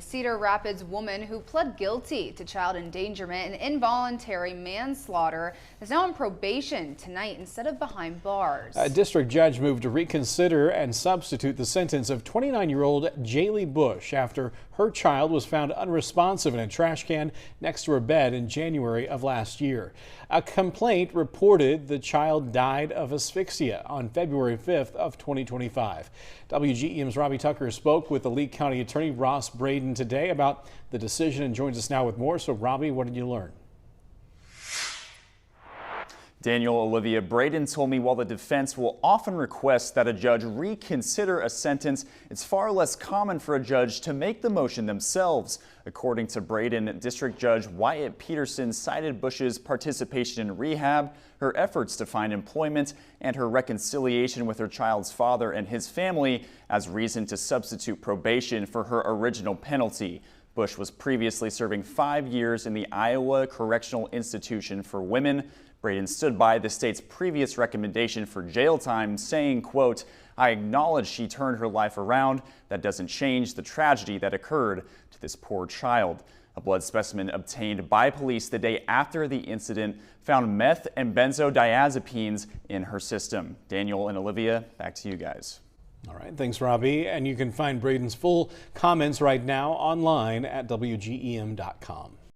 Cedar Rapids woman who pled guilty to child endangerment and involuntary manslaughter is now on probation tonight instead of behind bars. A district judge moved to reconsider and substitute the sentence of 29-year-old Jaley Bush after her child was found unresponsive in a trash can next to her bed in January of last year. A complaint reported the child died of asphyxia on February 5th of 2025. WGEM's Robbie Tucker spoke with the Lee County Attorney Ross Braden today about the decision and joins us now with more. So Robbie, what did you learn? Daniel Olivia Braden told me while the defense will often request that a judge reconsider a sentence, it's far less common for a judge to make the motion themselves. According to Braden, District Judge Wyatt Peterson cited Bush's participation in rehab, her efforts to find employment, and her reconciliation with her child's father and his family as reason to substitute probation for her original penalty. Bush was previously serving 5 years in the Iowa Correctional Institution for Women. Braden stood by the state's previous recommendation for jail time, saying, quote, "I acknowledge she turned her life around. That doesn't change the tragedy that occurred to this poor child." A blood specimen obtained by police the day after the incident found meth and benzodiazepines in her system. Daniel and Olivia, back to you guys. All right, thanks, Robbie. And you can find Braden's full comments right now online at WGEM.com.